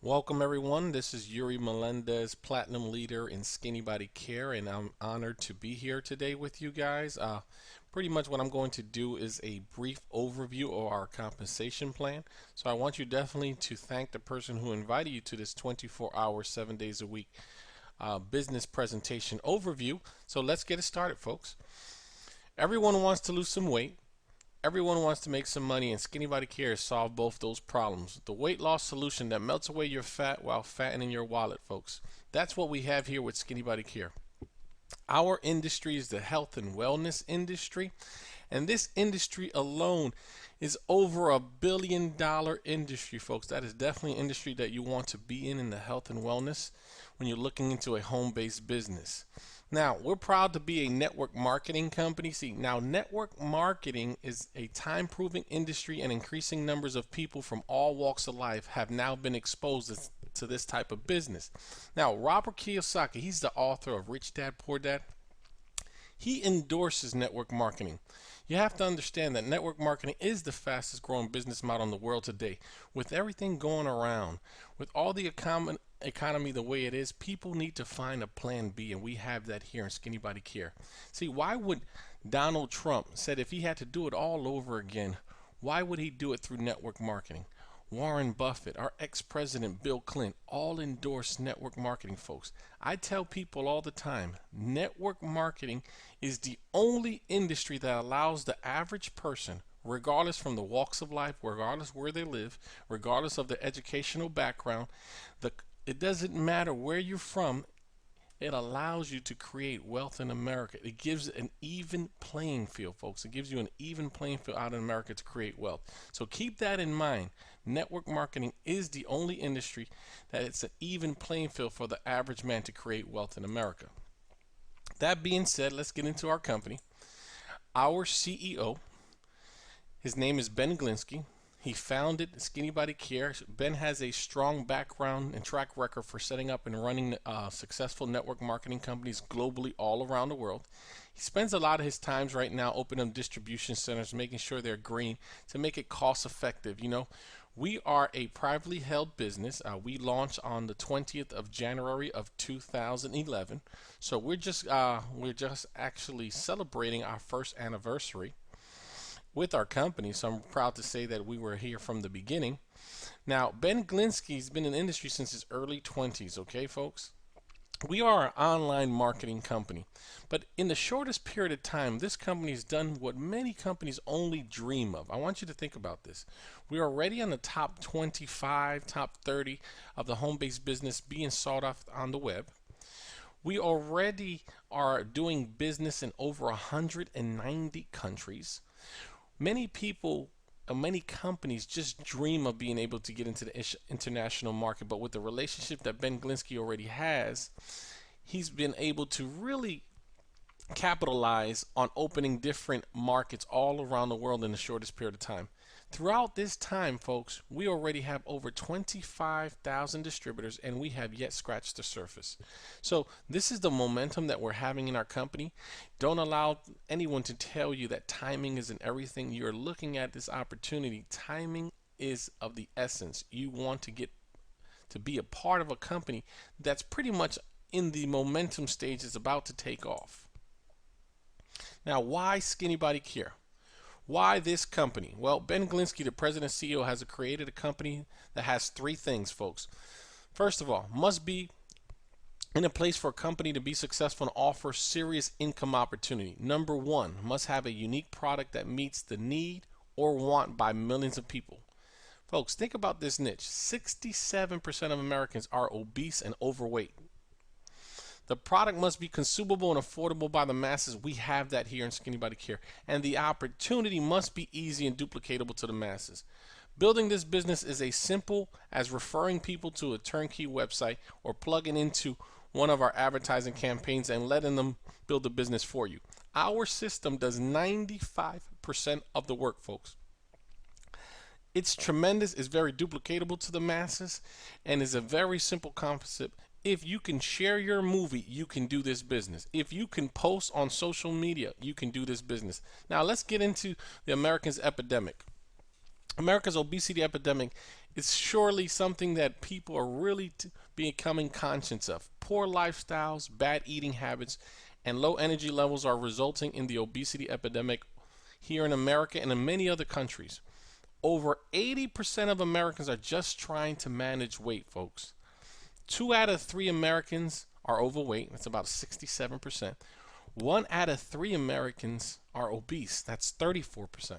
Welcome everyone. This is Yuri Melendez, Platinum Leader in Skinny Body Care, and I'm honored to be here today with you guys. Pretty much what I'm going to do is a brief overview of our compensation plan. So I want you definitely to thank the person who invited you to this 24-hour, 7 days a week business presentation overview. So let's get it started, folks. Everyone wants to lose some weight. Everyone wants to make some money, and Skinny Body Care solve both those problems. The weight loss solution that melts away your fat while fattening your wallet, folks. That's what we have here with Skinny Body Care. Our industry is the health and wellness industry, and this industry alone is over $1 billion industry, folks. That is definitely an industry that you want to be in the health and wellness when you're looking into a home-based business. Now, we're proud to be a network marketing company. See, now network marketing is a time-proven industry, and increasing numbers of people from all walks of life have now been exposed to this type of business. Now, Robert Kiyosaki, he's the author of Rich Dad, Poor Dad. He endorses network marketing. You have to understand that network marketing is the fastest growing business model in the world today. With everything going around, with all the economy the way it is, people need to find a plan B, and we have that here in Skinny Body Care. See, why would Donald Trump said if he had to do it all over again, why would he do it through network marketing? Warren Buffett, our ex-president Bill Clinton, all endorse network marketing, folks. I tell people all the time, network marketing is the only industry that allows the average person, regardless from the walks of life, regardless where they live, regardless of their educational background, it doesn't matter where you're from, it allows you to create wealth in America. It gives an even playing field, folks. It gives you an even playing field out in America to create wealth. So keep that in mind. Network marketing is the only industry that it's an even playing field for the average man to create wealth in America. That being said, let's get into our company. Our CEO, his name is Ben Glinsky. He founded Skinny Body Care. Ben has a strong background and track record for setting up and running successful network marketing companies globally all around the world. He spends a lot of his times right now opening up distribution centers, making sure they're green to make it cost effective. You know, we are a privately held business. We launched on the 20th of January of 2011. So we're just actually celebrating our first anniversary with our company, so I'm proud to say that we were here from the beginning. Now, Ben Glinsky's been in the industry since his early 20s, okay, folks? We are an online marketing company, but in the shortest period of time, this company has done what many companies only dream of. I want you to think about this. We are already on the top 25, top 30 of the home-based business being sought after on the web. We already are doing business in over 190 countries. Many people, many companies just dream of being able to get into the international market, but with the relationship that Ben Glinsky already has, he's been able to really capitalize on opening different markets all around the world in the shortest period of time. Throughout this time, folks, we already have over 25,000 distributors, and we have yet scratched the surface. So this is the momentum that we're having in our company. Don't allow anyone to tell you that timing isn't everything. You're looking at this opportunity. Timing is of the essence. You want to get to be a part of a company that's pretty much in the momentum stage, is about to take off. Now, why Skinny Body Care? Why this company? Well, Ben Glinsky, the president and CEO, has created a company that has three things, folks. First of all, must be in a place for a company to be successful and offer serious income opportunity. Number one, must have a unique product that meets the need or want by millions of people. Folks, think about this niche. 67% of Americans are obese and overweight. The product must be consumable and affordable by the masses. We have that here in Skinny Body Care. And the opportunity must be easy and duplicatable to the masses. Building this business is as simple as referring people to a turnkey website or plugging into one of our advertising campaigns and letting them build the business for you. Our system does 95% of the work, folks. It's tremendous, it's very duplicatable to the masses, and is a very simple concept. If you can share your movie, you can do this business. If you can post on social media, you can do this business. Now let's get into the Americans epidemic. America's obesity epidemic It's surely something that people are really becoming conscious of. Poor lifestyles, bad eating habits, and low energy levels are resulting in the obesity epidemic here in America and in many other countries. Over 80% of Americans are just trying to manage weight, folks. 2 out of 3 Americans are overweight. That's about 67%. 1 out of 3 Americans are obese. That's 34%.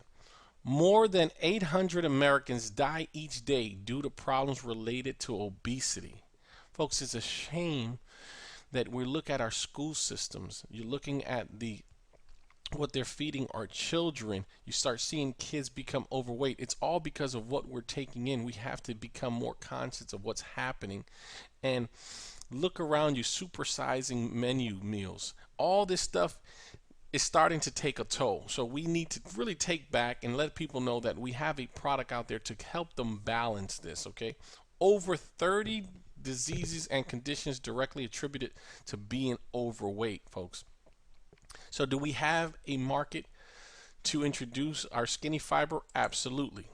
More than 800 Americans die each day due to problems related to obesity. Folks, it's a shame that we look at our school systems. You're looking at what they're feeding our children. You start seeing kids become overweight. It's all because of what we're taking in. We have to become more conscious of what's happening and look around you, supersizing menu meals. All this stuff is starting to take a toll. So we need to really take back and let people know that we have a product out there to help them balance this, okay? Over 30 diseases and conditions directly attributed to being overweight, folks. So do we have a market to introduce our Skinny Fiber? Absolutely.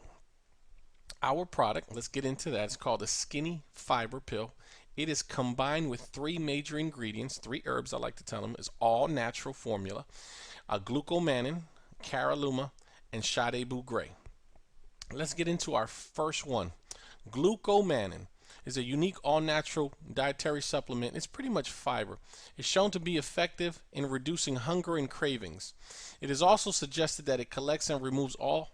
Our product, let's get into that. It's called the Skinny Fiber Pill. It is combined with 3 major ingredients, 3 herbs I like to tell them. It's all natural formula. Glucomannan, Caralluma, and Shade Bu Gray. Let's get into our first one. Glucomannan is a unique all-natural dietary supplement. It's pretty much fiber. It's shown to be effective in reducing hunger and cravings. It is also suggested that it collects and removes all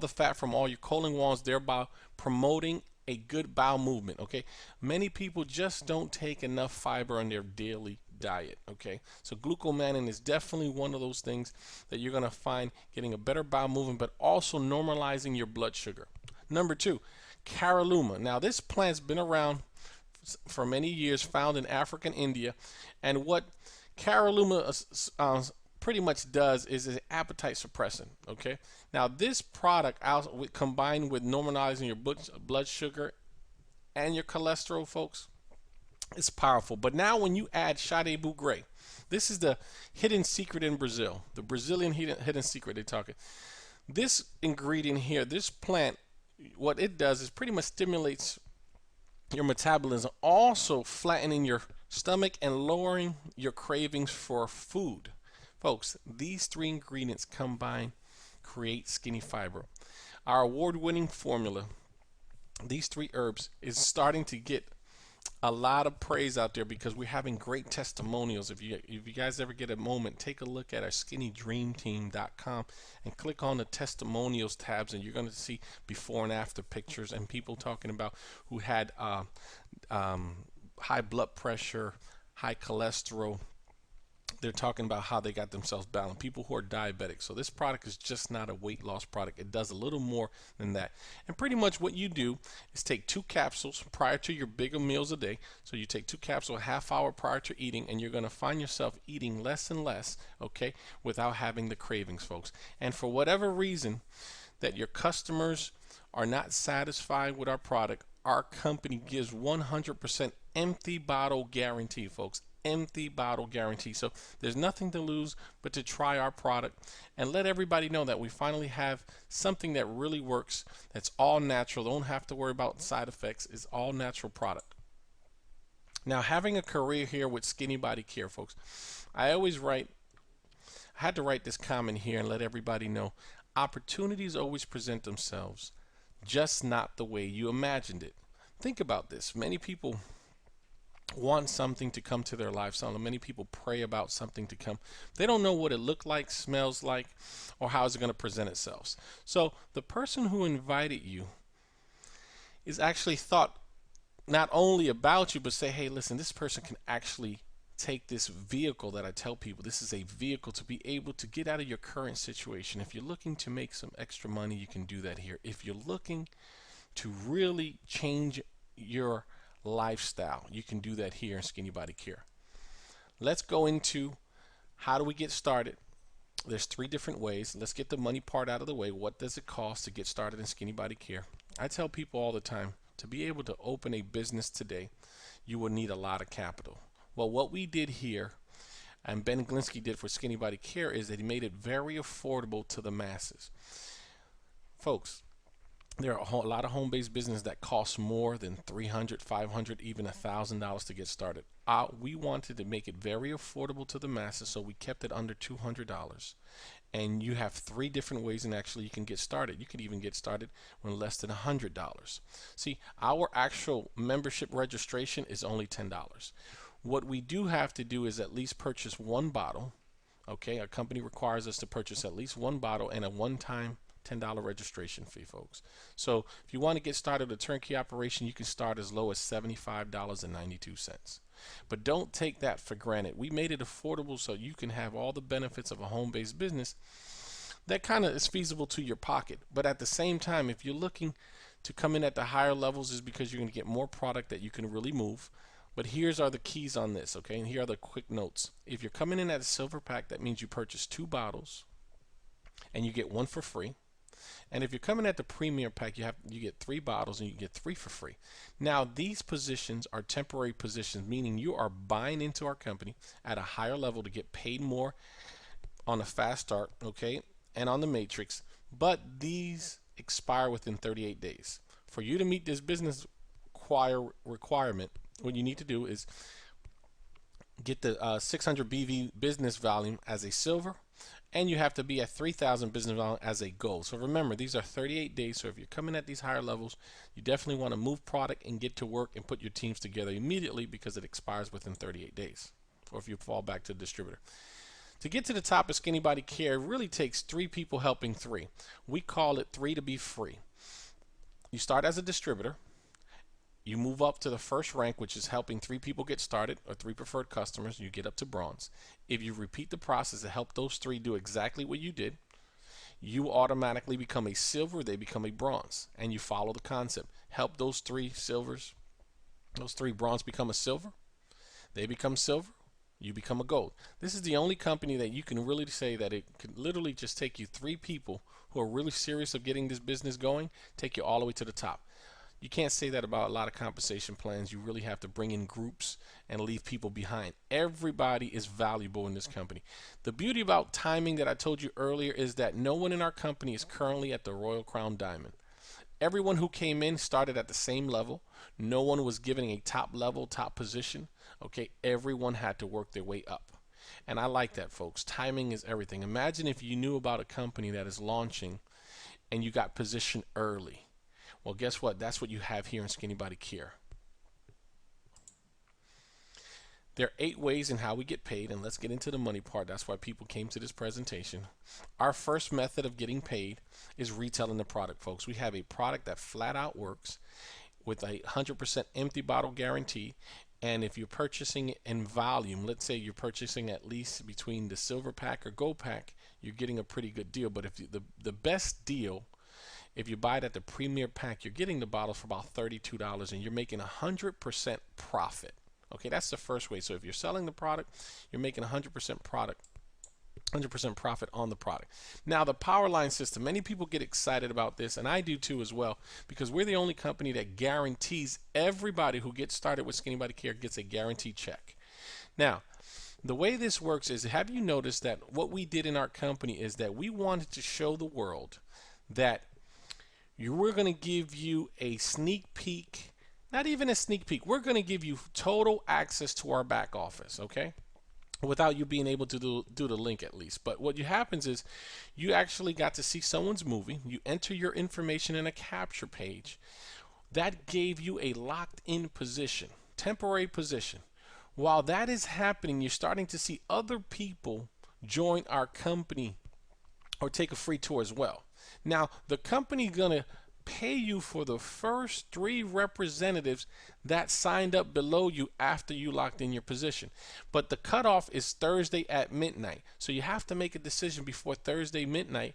the fat from all your colon walls, thereby promoting a good bowel movement. Okay, many people just don't take enough fiber on their daily diet. Okay, so glucomannan is definitely one of those things that you're going to find getting a better bowel movement, but also normalizing your blood sugar. Number 2, Caralluma. Now this plant's been around for many years, found in Africa and India, and what Caralluma pretty much does is an appetite suppressant. Okay, now this product combined with normalizing your blood sugar and your cholesterol, folks, it's powerful. But now when you add Shade Bu Gray, this is the hidden secret in Brazil, the Brazilian hidden secret they're talking. This ingredient here, this plant, what it does is pretty much stimulates your metabolism, also flattening your stomach and lowering your cravings for food. Folks, these 3 ingredients combined create Skinny Fiber. Our award-winning formula, these 3 herbs, is starting to get a lot of praise out there because we're having great testimonials. If you guys ever get a moment, take a look at our skinnydreamteam.com and click on the testimonials tabs, and you're going to see before and after pictures and people talking about who had high blood pressure, high cholesterol. They're talking about how they got themselves balanced. People who are diabetic. So this product is just not a weight loss product. It does a little more than that. And pretty much what you do is take 2 capsules prior to your bigger meals a day. So you take 2 capsules a half hour prior to eating, and you're going to find yourself eating less and less, okay, without having the cravings, folks. And for whatever reason that your customers are not satisfied with our product, our company gives 100% empty bottle guarantee, folks. Empty bottle guarantee. So there's nothing to lose but to try our product and let everybody know that we finally have something that really works, that's all natural. Don't have to worry about side effects. It's all natural product. Now, having a career here with Skinny Body Care, folks, I had to write this comment here and let everybody know opportunities always present themselves, just not the way you imagined it. Think about this. Many people want something to come to their lifestyle, and many people pray about something to come. They don't know what it looks like, smells like, or how it's going to present itself. So the person who invited you is actually thought not only about you, but say, hey, listen, this person can actually take this vehicle that I tell people. This is a vehicle to be able to get out of your current situation. If you're looking to make some extra money, you can do that here. If you're looking to really change your lifestyle, you can do that here in Skinny Body Care. Let's go into how do we get started. There's 3 different ways. Let's get the money part out of the way. What does it cost to get started in Skinny Body Care? I tell people all the time, to be able to open a business today, you will need a lot of capital. Well, what we did here, and Ben Glinsky did for Skinny Body Care, is that he made it very affordable to the masses. Folks, There are a lot of home-based business that costs more than 300, 500, even $1,000 to get started. We wanted to make it very affordable to the masses, so we kept it under $200. And you have three different ways, and actually you can get started. You can even get started when less than $100. See, our actual membership registration is only $10. What we do have to do is at least purchase one bottle. Okay, a company requires us to purchase at least one bottle and a one-time $10 registration fee, folks. So if you want to get started with a turnkey operation, you can start as low as $75.92. But don't take that for granted. We made it affordable so you can have all the benefits of a home-based business that kind of is feasible to your pocket. But at the same time, if you're looking to come in at the higher levels, is because you're going to get more product that you can really move. But here's are the keys on this, okay? And here are the quick notes. If you're coming in at a silver pack, that means you purchase 2 bottles and you get 1 for free. And if you're coming at the premier pack, you get 3 bottles and you get 3 for free. Now, these positions are temporary positions, meaning you are buying into our company at a higher level to get paid more on a fast start, okay, and on the matrix. But these expire within 38 days. For you to meet this business requirement, what you need to do is get the 600 BV business volume as a silver, and you have to be at 3,000 business volume as a gold. So remember, these are 38 days. So if you're coming at these higher levels, you definitely want to move product and get to work and put your teams together immediately, because it expires within 38 days, or if you fall back to the distributor. To get to the top of Skinny Body Care, it really takes 3 people helping 3. We call it 3 to be free. You start as a distributor. You move up to the first rank, which is helping 3 people get started, or 3 preferred customers. You get up to bronze. If you repeat the process to help those 3 do exactly what you did, you automatically become a silver, they become a bronze. And you follow the concept. Help those 3 silvers, those 3 bronze become a silver, they become silver, you become a gold. This is the only company that you can really say that it could literally just take you 3 people who are really serious of getting this business going, take you all the way to the top. You can't say that about a lot of compensation plans. You really have to bring in groups and leave people behind. Everybody is valuable in this company. The beauty about timing that I told you earlier is that no one in our company is currently at the Royal Crown Diamond. Everyone who came in started at the same level. No one was given a top level, top position. Okay, everyone had to work their way up. And I like that, folks. Timing is everything. Imagine if you knew about a company that is launching and you got positioned early. Well, guess what? That's what you have here in Skinny Body Care. There are 8 ways in how we get paid, and let's get into the money part. That's why people came to this presentation. Our first method of getting paid is retailing the product, folks. We have a product that flat out works with a 100% empty bottle guarantee. And if you're purchasing it in volume, let's say you're purchasing at least between the silver pack or gold pack, you're getting a pretty good deal. But if the best deal, if you buy it at the premier pack, you're getting the bottles for about $32 and you're making 100% profit. Okay, that's the first way. So if you're selling the product, you're making 100% profit on the product. Now, the power line system, many people get excited about this, and I do too as well, because we're the only company that guarantees everybody who gets started with Skinny Body Care gets a guaranteed check. Now, the way this works is, have you noticed that what we did in our company is that we wanted to show the world that we're going to give you a sneak peek, not even a sneak peek, we're going to give you total access to our back office, okay? Without you being able to do the link at least. But what happens is you actually got to see someone's movie, you enter your information in a capture page. That gave you a locked in position, temporary position. While that is happening, you're starting to see other people join our company or take a free tour as well. Now, the company is going to pay you for the first 3 representatives that signed up below you after you locked in your position. But the cutoff is Thursday at midnight. So you have to make a decision before Thursday midnight,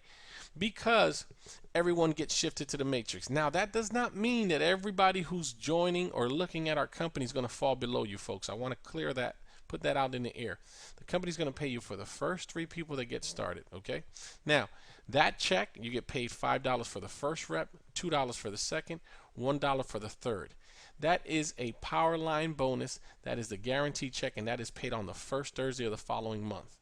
because everyone gets shifted to the matrix. Now, that does not mean that everybody who's joining or looking at our company is going to fall below you, folks. I want to clear that. Put that out in the air. The company's going to pay you for the first 3 people that get started, okay? Now, that check, you get paid $5 for the first rep, $2 for the second, $1 for the third. That is a power line bonus. That is the guaranteed check, and that is paid on the first Thursday of the following month.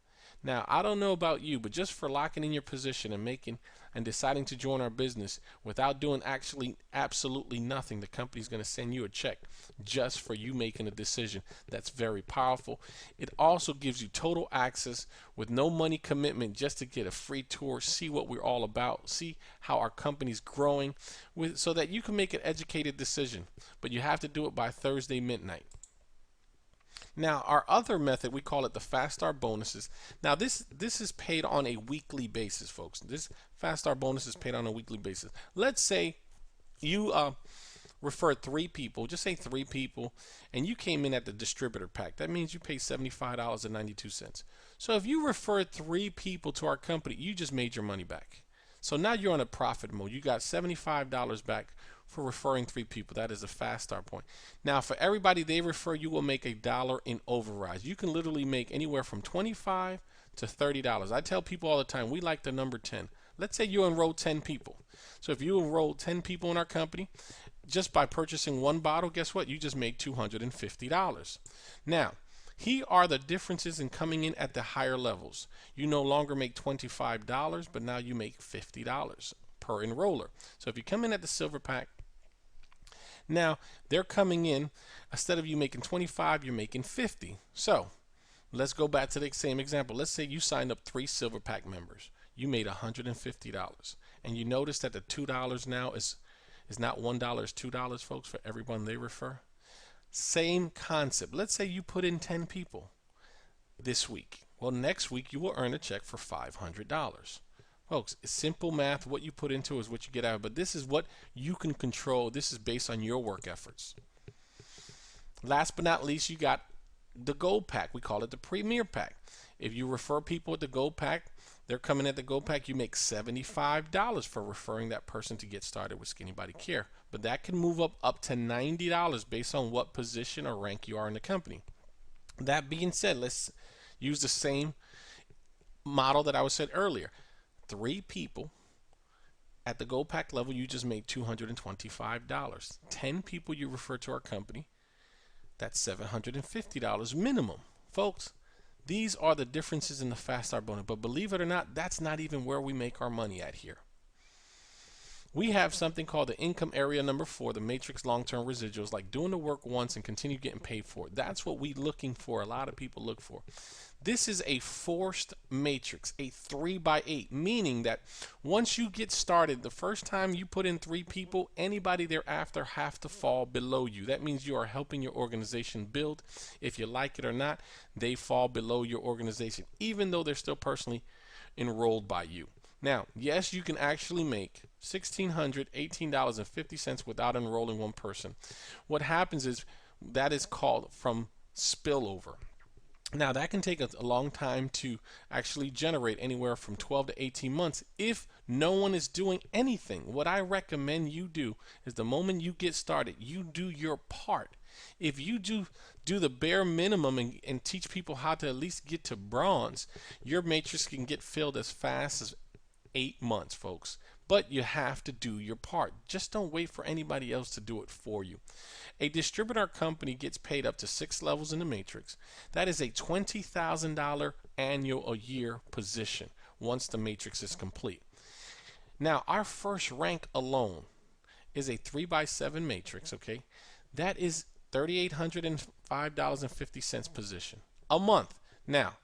Now, I don't know about you, but just for locking in your position and making and deciding to join our business without doing actually absolutely nothing, the company's going to send you a check just for you making a decision. That's very powerful. It also gives you total access with no money commitment, just to get a free tour, see what we're all about, see how our company's growing, so that you can make an educated decision. But you have to do it by Thursday midnight. Now, our other method, we call it the Fast Start bonuses. Now, this is paid on a weekly basis, folks. This Fast Start bonus is paid on a weekly basis. Let's say you referred 3 people, just say 3 people, and you came in at the distributor pack. That means you pay $75.92. So if you referred 3 people to our company, you just made your money back. So now you're on a profit mode. You got $75 back for referring 3 people. That is a Fast Start point. Now, for everybody they refer, you will make $1 in overrides. You can literally make anywhere from $25 to $30. I tell people all the time, we like the number 10. Let's say you enroll 10 people. So if you enroll 10 people in our company, just by purchasing 1 bottle, guess what? You just made $250. Now, here are the differences in coming in at the higher levels. You no longer make $25, but now you make $50 per enroller. So if you come in at the silver pack, now they're coming in, instead of you making 25, you're making 50. So let's go back to the same example. Let's say you signed up 3 silver pack members. You made $150, and you notice that the $2 now is not $1, it's $2, folks, for everyone they refer. Same concept. Let's say you put in 10 people this week. Well, next week you will earn a check for $500. Folks, it's simple math. What you put into is what you get out. But this is what you can control. This is based on your work efforts. Last but not least, you got the Gold Pack. We call it the Premier Pack. If you refer people at the Gold Pack, they're coming at the Gold Pack, you make $75 for referring that person to get started with Skinny Body Care. But that can move up to $90 based on what position or rank you are in the company. That being said, let's use the same model that I said earlier. 3 people at the Gold Pack level, you just made $225. 10 people you refer to our company, that's $750 minimum. Folks, these are the differences in the Fast Start bonus. But believe it or not, that's not even where we make our money at here. We have something called the income area number 4, the matrix long-term residuals, like doing the work once and continue getting paid for it. That's what we're looking for. A lot of people look for. This is a forced matrix, a 3x8, meaning that once you get started, the first time you put in 3 people, anybody thereafter have to fall below you. That means you are helping your organization build. If you like it or not, they fall below your organization, even though they're still personally enrolled by you. Now, yes, you can actually make $1,618.50 without enrolling 1 person. What happens is that is called from spillover. Now, that can take a long time to actually generate, anywhere from 12 to 18 months if no one is doing anything. What I recommend you do is the moment you get started, you do your part. If you do the bare minimum and teach people how to at least get to bronze, your matrix can get filled as fast as 8 months, folks. But you have to do your part. Just don't wait for anybody else to do it for you. A distributor company gets paid up to 6 levels in the matrix. That is a $20,000 annual a year position once the matrix is complete. Now, our first rank alone is a 3x7 matrix, okay? That is $3,805.50 position a month. Now,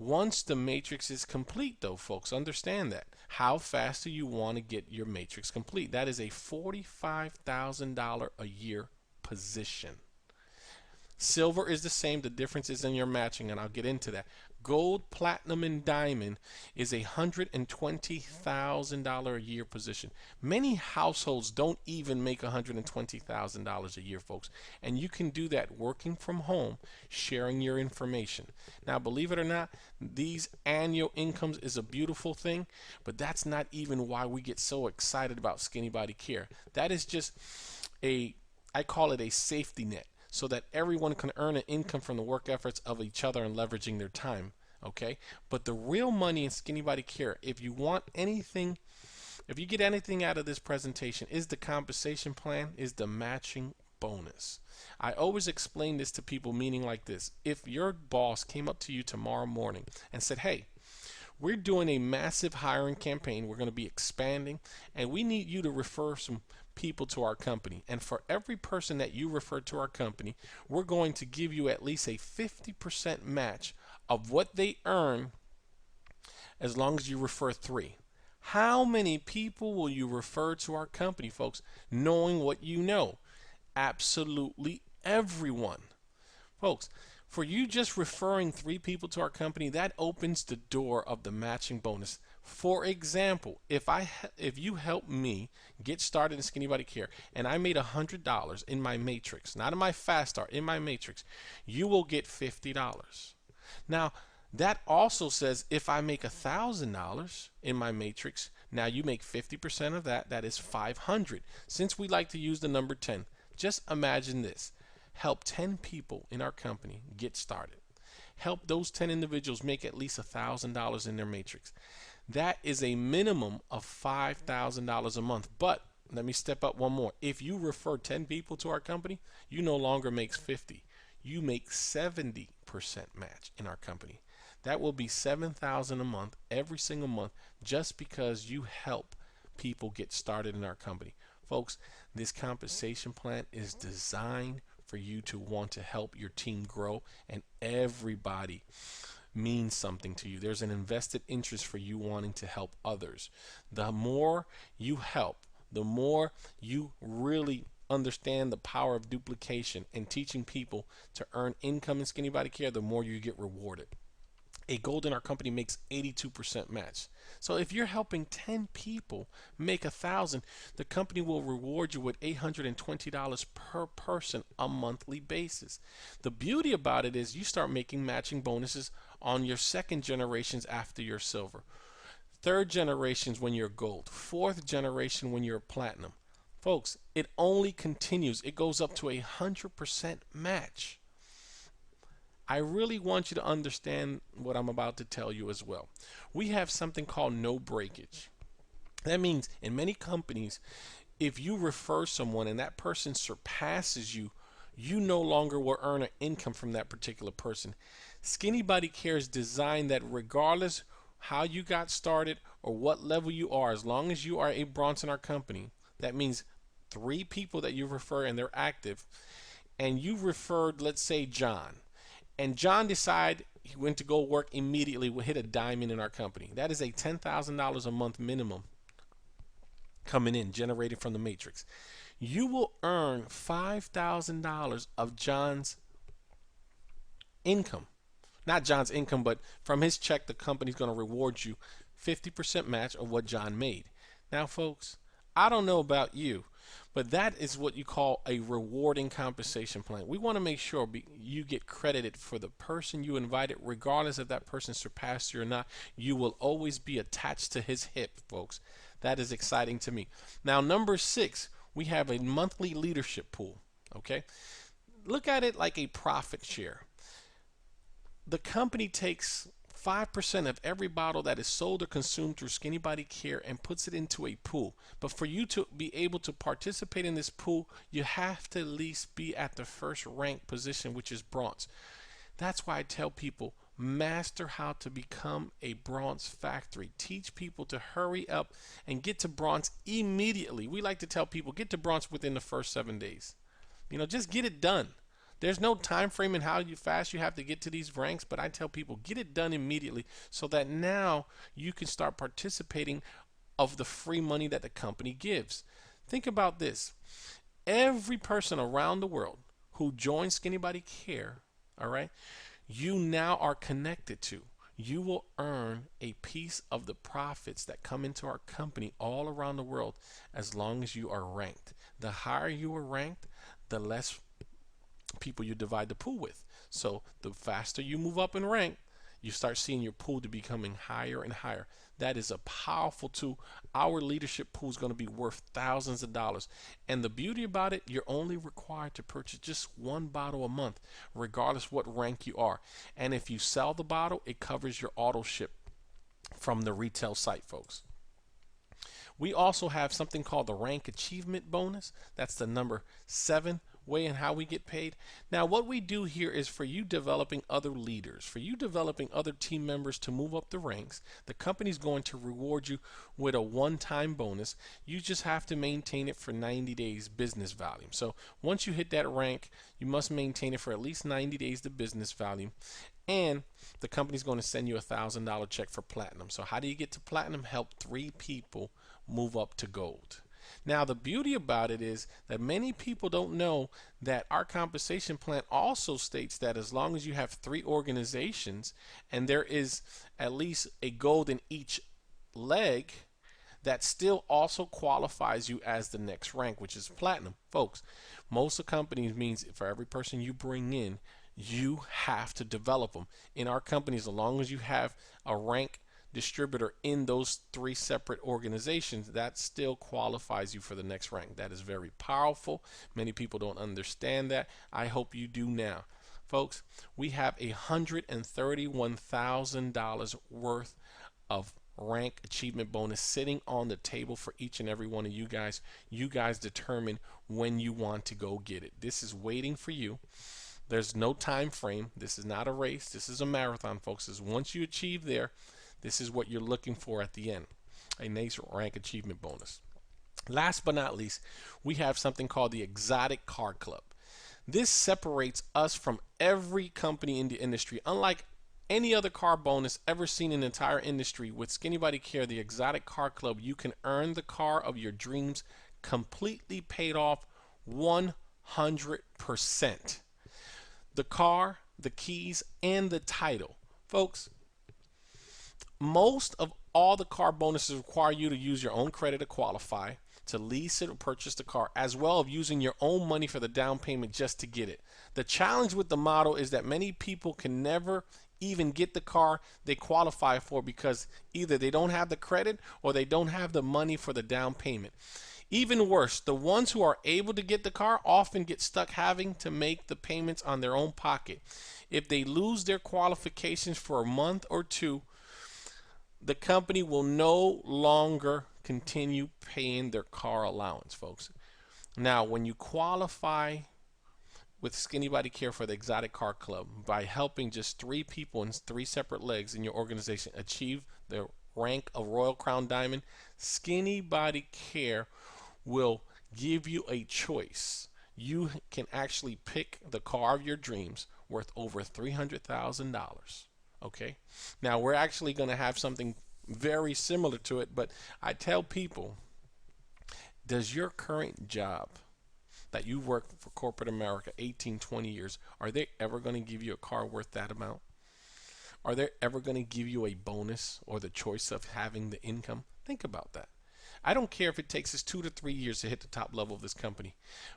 once the matrix is complete, though, folks, understand that. How fast do you want to get your matrix complete? That is a $45,000 a year position. Silver is the same. The difference is in your matching, and I'll get into that. Gold, platinum, and diamond is a $120,000 a year position. Many households don't even make $120,000 a year, folks. And you can do that working from home, sharing your information. Now, believe it or not, these annual incomes is a beautiful thing, but that's not even why we get so excited about Skinny Body Care. That is just I call it a safety net, so that everyone can earn an income from the work efforts of each other and leveraging their time. Okay, but the real money in Skinny Body Care, if you want anything, if you get anything out of this presentation, is the compensation plan, is the matching bonus. I always explain this to people, meaning like this. If your boss came up to you tomorrow morning and said, hey, we're doing a massive hiring campaign. We're going to be expanding, and we need you to refer some people to our company. And for every person that you refer to our company, we're going to give you at least a 50% match of what they earn as long as you refer 3. How many people will you refer to our company, folks, knowing what you know? Absolutely everyone. Folks, for you just referring 3 people to our company, that opens the door of the matching bonus. For example, if you help me get started in Skinny Body Care and I made $100 in my matrix, not in my fast start, in my matrix, you will get $50. Now, that also says if I make $1,000 in my matrix, now you make 50% of that, that is 500. Since we like to use the number 10, just imagine this. Help 10 people in our company get started. Help those 10 individuals make at least $1,000 in their matrix. That is a minimum of $5,000 a month. But let me step up one more. If you refer 10 people to our company, you no longer make 50. You make 70% match in our company. That will be $7,000 a month every single month just because you help people get started in our company. Folks, this compensation plan is designed for you to want to help your team grow, and everybody means something to you. There's an invested interest for you wanting to help others. The more you help, the more you really understand the power of duplication and teaching people to earn income in Skinny Body Care, the more you get rewarded. A gold in our company makes 82% match. So if you're helping 10 people make 1,000, the company will reward you with $820 per person a monthly basis. The beauty about it is you start making matching bonuses on your second generations after your silver, third generations when you're gold, fourth generation when you're platinum. Folks, it only continues. It goes up to 100% match. I really want you to understand what I'm about to tell you as well. We have something called no breakage. That means in many companies, if you refer someone and that person surpasses you, you no longer will earn an income from that particular person. Skinny Body Care is designed that regardless how you got started or what level you are, as long as you are a bronze in our company, that means 3 people that you refer and they're active, and you referred, let's say, John. And John decided he went to go work immediately, will hit a diamond in our company. That is a $10,000 a month minimum coming in, generated from the matrix. You will earn $5,000 of John's income. Not John's income, but from his check, the company's going to reward you 50% match of what John made. Now, folks, I don't know about you, but that is what you call a rewarding compensation plan. We want to make sure you get credited for the person you invited, regardless if that person surpassed you or not. You will always be attached to his hip, folks. That is exciting to me. Now, number 6, we have a monthly leadership pool. Okay, look at it like a profit share. The company takes 5% of every bottle that is sold or consumed through Skinny Body Care and puts it into a pool. But for you to be able to participate in this pool, you have to at least be at the first ranked position, which is bronze. That's why I tell people, master how to become a bronze factory. Teach people to hurry up and get to bronze immediately. We like to tell people, get to bronze within the first 7 days. Just get it done. There's no time frame in how fast you have to get to these ranks, but I tell people get it done immediately so that now you can start participating of the free money that the company gives. Think about this. Every person around the world who joins Skinny Body Care, all right, you now are connected to. You will earn a piece of the profits that come into our company all around the world as long as you are ranked. The higher you are ranked, the less people you divide the pool with. So the faster you move up in rank, you start seeing your pool to becoming higher and higher. That is a powerful tool. Our leadership pool is going to be worth thousands of dollars. And the beauty about it, you're only required to purchase just 1 bottle a month, regardless what rank you are. And if you sell the bottle, it covers your auto ship from the retail site, folks. We also have something called the rank achievement bonus. That's the number 7. way in how we get paid. Now, what we do here is for you developing other leaders, for you developing other team members to move up the ranks. The company's going to reward you with a one-time bonus. You just have to maintain it for 90 days business volume. So once you hit that rank, you must maintain it for at least 90 days the business volume. And the company's going to send you a $1,000 check for platinum. So how do you get to platinum? Help 3 people move up to gold. Now, the beauty about it is that many people don't know that our compensation plan also states that as long as you have 3 organizations and there is at least a gold in each leg, that still also qualifies you as the next rank, which is platinum. Folks, most of companies means for every person you bring in, you have to develop them. In our companies, as long as you have a rank distributor in those 3 separate organizations, that still qualifies you for the next rank. That is very powerful. Many people don't understand that. I hope you do now. Folks, we have $131,000 worth of rank achievement bonus sitting on the table for each and every one of you guys. You guys determine when you want to go get it. This is waiting for you. There's no time frame. This is not a race. This is a marathon, folks. Once you achieve there, this is what you're looking for at the end, a nice rank achievement bonus. Last but not least, we have something called the Exotic Car Club. This separates us from every company in the industry. Unlike any other car bonus ever seen in the entire industry, with Skinny Body Care, the Exotic Car Club, you can earn the car of your dreams completely paid off 100%. The car, the keys, and the title. Folks, most of all the car bonuses require you to use your own credit to qualify, to lease it or purchase the car, as well as using your own money for the down payment just to get it. The challenge with the model is that many people can never even get the car they qualify for because either they don't have the credit or they don't have the money for the down payment. Even worse, the ones who are able to get the car often get stuck having to make the payments on their own pocket. If they lose their qualifications for a month or 2, the company will no longer continue paying their car allowance, folks. Now, when you qualify with Skinny Body Care for the Exotic Car Club by helping just 3 people in 3 separate legs in your organization achieve the rank of Royal Crown Diamond, Skinny Body Care will give you a choice. You can actually pick the car of your dreams worth over $300,000. Okay, now we're actually going to have something very similar to it, but I tell people, does your current job that you work for corporate America 18, 20 years, are they ever going to give you a car worth that amount? Are they ever going to give you a bonus or the choice of having the income? Think about that. I don't care if it takes us 2 to 3 years to hit the top level of this company,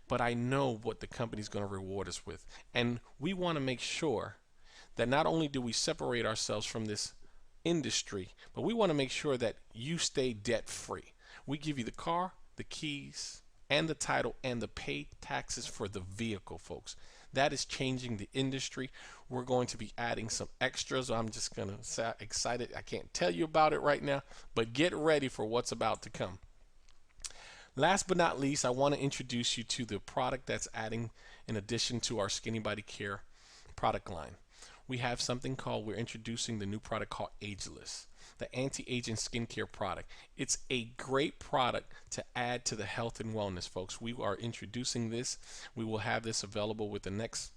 but I know what the company's going to reward us with. And we want to make sure that not only do we separate ourselves from this industry, but we want to make sure that you stay debt free. We give you the car, the keys, and the title, and the paid taxes for the vehicle, folks. That is changing the industry. We're going to be adding some extras. I'm just going to say excited. I can't tell you about it right now, but get ready for what's about to come. Last but not least, I want to introduce you to the product that's adding in addition to our Skinny Body Care product line. We have something called, we're introducing the new product called Ageless, the anti-aging skincare product. It's a great product to add to the health and wellness, folks. We are introducing this. We will have this available with the next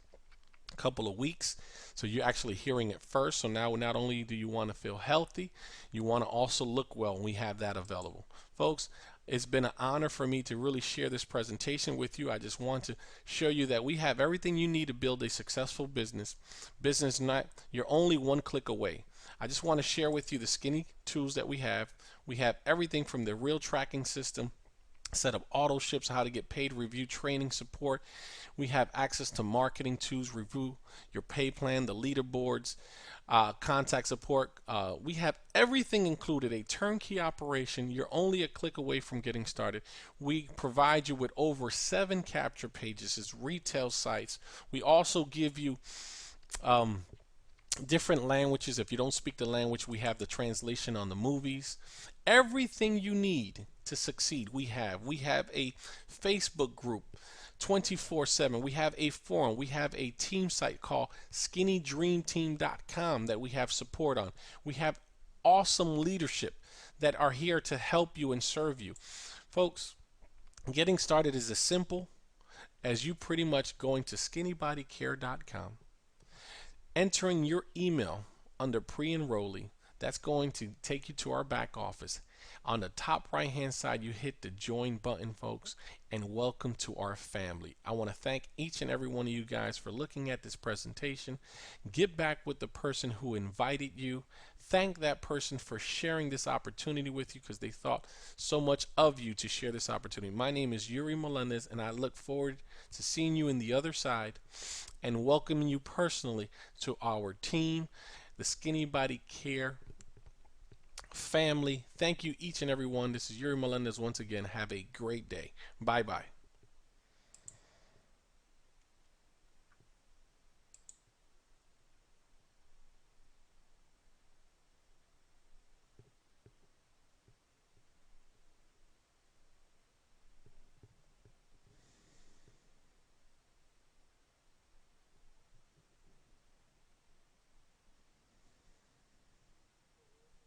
couple of weeks. So you're actually hearing it first. So now not only do you want to feel healthy, you want to also look well, and we have that available. Folks, it's been an honor for me to really share this presentation with you. I just want to show you that we have everything you need to build a successful business. Not, you're only one click away. I just want to share with you the Skinny tools that we have. We have everything from the real tracking system, set of auto ships, how to get paid, review, training, support. We have access to marketing tools, review your pay plan, the leaderboards, contact support. We have everything included, a turnkey operation. You're only a click away from getting started. We provide you with over 7 capture pages, it's retail sites. We also give you different languages. If you don't speak the language, we have the translation on the movies. Everything you need to succeed, we have. We have a Facebook group, 24/7. We have a forum. We have a team site called skinnydreamteam.com that we have support on. We have awesome leadership that are here to help you and serve you. Folks, getting started is as simple as you pretty much going to skinnybodycare.com, entering your email under pre-enrollee. That's going to take you to our back office. On the top right hand side, you hit the join button, folks, and welcome to our family. I want to thank each and every one of you guys for looking at this presentation. Get back with the person who invited you. Thank that person for sharing this opportunity with you, because they thought so much of you to share this opportunity. My name is Yuri Melendez, and I look forward to seeing you in the other side and welcoming you personally to our team, the Skinny Body Care family. Thank you each and every one. This is Yuri Melendez once again. Have a great day. Bye bye.